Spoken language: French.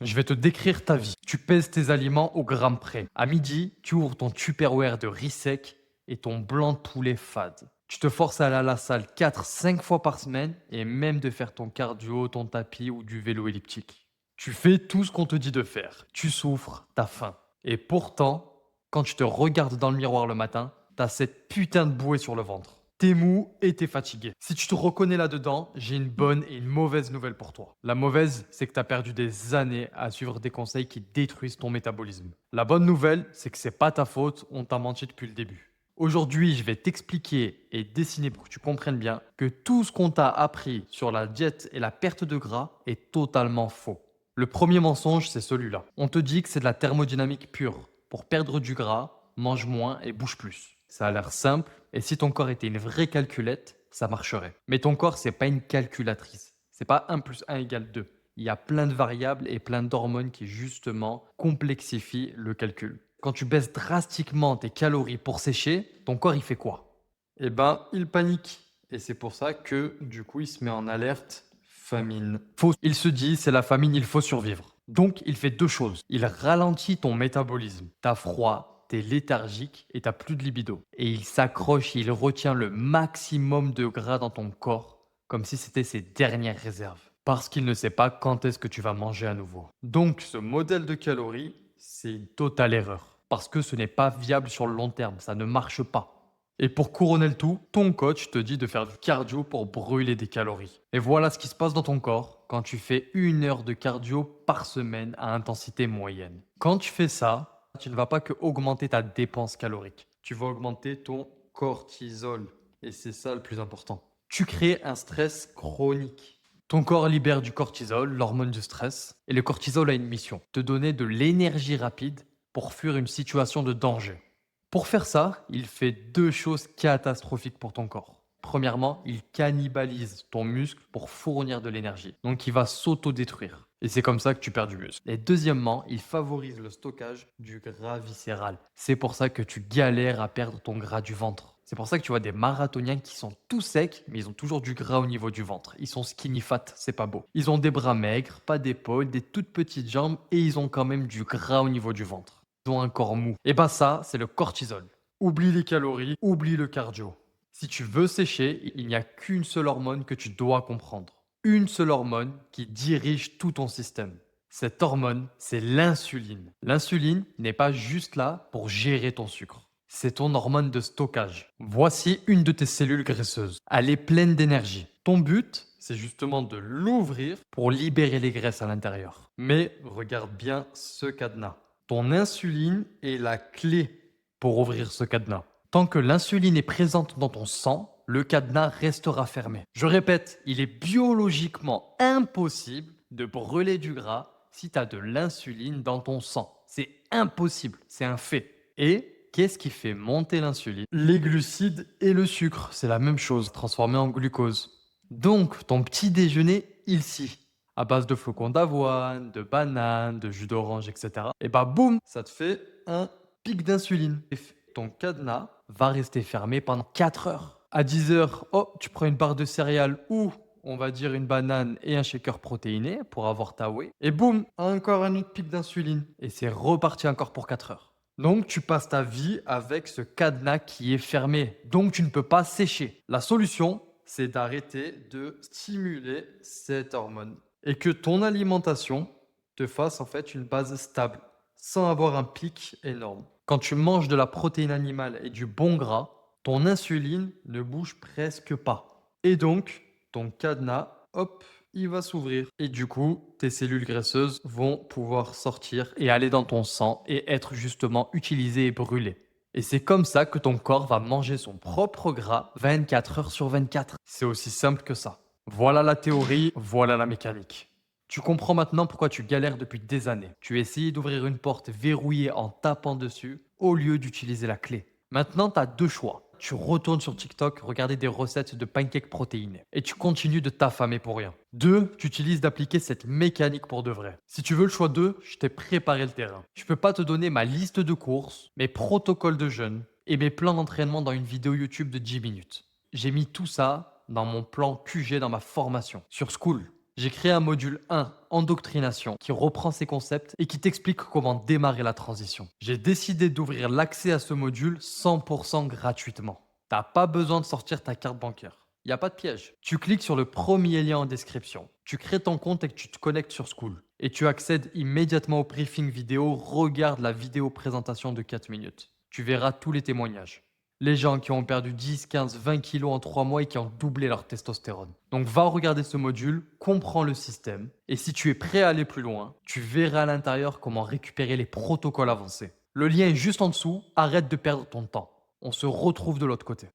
Je vais te décrire ta vie. Tu pèses tes aliments au gramme près. À midi, tu ouvres ton Tupperware de riz sec et ton blanc de poulet fade. Tu te forces à aller à la salle 4, 5 fois par semaine et même de faire ton cardio, ton tapis ou du vélo elliptique. Tu fais tout ce qu'on te dit de faire. Tu souffres, t'as faim. Et pourtant, quand tu te regardes dans le miroir le matin, t'as cette putain de bouée sur le ventre. T'es mou et t'es fatigué. Si tu te reconnais là-dedans, j'ai une bonne et une mauvaise nouvelle pour toi. La mauvaise, c'est que t'as perdu des années à suivre des conseils qui détruisent ton métabolisme. La bonne nouvelle, c'est que c'est pas ta faute, on t'a menti depuis le début. Aujourd'hui, je vais t'expliquer et dessiner pour que tu comprennes bien que tout ce qu'on t'a appris sur la diète et la perte de gras est totalement faux. Le premier mensonge, c'est celui-là. On te dit que c'est de la thermodynamique pure. Pour perdre du gras, mange moins et bouge plus. Ça a l'air simple, et si ton corps était une vraie calculette, ça marcherait. Mais ton corps, c'est pas une calculatrice. C'est pas 1 plus 1 égale 2. Il y a plein de variables et plein d'hormones qui, justement, complexifient le calcul. Quand tu baisses drastiquement tes calories pour sécher, ton corps, il fait quoi? Eh ben, il panique. Et c'est pour ça que, du coup, il se met en alerte famine. Il se dit, c'est la famine, il faut survivre. Donc, il fait deux choses. Il ralentit ton métabolisme. T'as froid, t'es léthargique et t'as plus de libido. Et il s'accroche, il retient le maximum de gras dans ton corps, comme si c'était ses dernières réserves. Parce qu'il ne sait pas quand est-ce que tu vas manger à nouveau. Donc, ce modèle de calories, c'est une totale erreur. Parce que ce n'est pas viable sur le long terme, ça ne marche pas. Et pour couronner le tout, ton coach te dit de faire du cardio pour brûler des calories. Et voilà ce qui se passe dans ton corps quand tu fais 1 heure de cardio par semaine à intensité moyenne. Quand tu fais ça, tu ne vas pas que augmenter ta dépense calorique, tu vas augmenter ton cortisol. Et c'est ça le plus important. Tu crées un stress chronique. Ton corps libère du cortisol, l'hormone du stress, et le cortisol a une mission, te donner de l'énergie rapide pour fuir une situation de danger. Pour faire ça, il fait deux choses catastrophiques pour ton corps. Premièrement, il cannibalise ton muscle pour fournir de l'énergie. Donc il va s'auto-détruire. Et c'est comme ça que tu perds du muscle. Et deuxièmement, il favorise le stockage du gras viscéral. C'est pour ça que tu galères à perdre ton gras du ventre. C'est pour ça que tu vois des marathoniens qui sont tout secs, mais ils ont toujours du gras au niveau du ventre. Ils sont skinny fat, c'est pas beau. Ils ont des bras maigres, pas d'épaules, des toutes petites jambes et ils ont quand même du gras au niveau du ventre. Ils ont un corps mou. Et bah ça, c'est le cortisol. Oublie les calories, oublie le cardio. Si tu veux sécher, il n'y a qu'une seule hormone que tu dois comprendre. Une seule hormone qui dirige tout ton système. Cette hormone, c'est l'insuline. L'insuline n'est pas juste là pour gérer ton sucre. C'est ton hormone de stockage. Voici une de tes cellules graisseuses. Elle est pleine d'énergie. Ton but, c'est justement de l'ouvrir pour libérer les graisses à l'intérieur. Mais regarde bien ce cadenas. Ton insuline est la clé pour ouvrir ce cadenas. Tant que l'insuline est présente dans ton sang, le cadenas restera fermé. Je répète, il est biologiquement impossible de brûler du gras si tu as de l'insuline dans ton sang. C'est impossible, c'est un fait. Et qu'est-ce qui fait monter l'insuline? Les glucides et le sucre, c'est la même chose, transformé en glucose. Donc, ton petit déjeuner, il-ci, à base de flocons d'avoine, de bananes, de jus d'orange, etc. Et bah boum, ça te fait un pic d'insuline. Et ton cadenas va rester fermé pendant 4 heures. À 10 heures, oh, tu prends une barre de céréales ou on va dire une banane et un shaker protéiné pour avoir ta whey. Et boum, encore un autre pic d'insuline. Et c'est reparti encore pour 4 heures. Donc tu passes ta vie avec ce cadenas qui est fermé. Donc tu ne peux pas sécher. La solution, c'est d'arrêter de stimuler cette hormone et que ton alimentation te fasse en fait une base stable sans avoir un pic énorme. Quand tu manges de la protéine animale et du bon gras, ton insuline ne bouge presque pas. Et donc, ton cadenas, hop, il va s'ouvrir. Et du coup, tes cellules graisseuses vont pouvoir sortir et aller dans ton sang et être justement utilisées et brûlées. Et c'est comme ça que ton corps va manger son propre gras 24 heures sur 24. C'est aussi simple que ça. Voilà la théorie, voilà la mécanique. Tu comprends maintenant pourquoi tu galères depuis des années. Tu essayes d'ouvrir une porte verrouillée en tapant dessus au lieu d'utiliser la clé. Maintenant, tu as deux choix. Tu retournes sur TikTok, regarder des recettes de pancakes protéinés et tu continues de t'affamer pour rien. Deux, tu utilises d'appliquer cette mécanique pour de vrai. Si tu veux le choix 2, je t'ai préparé le terrain. Je peux pas te donner ma liste de courses, mes protocoles de jeûne et mes plans d'entraînement dans une vidéo YouTube de 10 minutes. J'ai mis tout ça dans mon plan QG dans ma formation sur School. J'ai créé un module 1, endoctrination, qui reprend ces concepts et qui t'explique comment démarrer la transition. J'ai décidé d'ouvrir l'accès à ce module 100% gratuitement. T'as pas besoin de sortir ta carte bancaire. Il n'y a pas de piège. Tu cliques sur le premier lien en description. Tu crées ton compte et que tu te connectes sur School. Et tu accèdes immédiatement au briefing vidéo. Regarde la vidéo présentation de 4 minutes. Tu verras tous les témoignages. Les gens qui ont perdu 10, 15, 20 kilos en 3 mois et qui ont doublé leur testostérone. Donc va regarder ce module, comprends le système, et si tu es prêt à aller plus loin, tu verras à l'intérieur comment récupérer les protocoles avancés. Le lien est juste en dessous, arrête de perdre ton temps. On se retrouve de l'autre côté.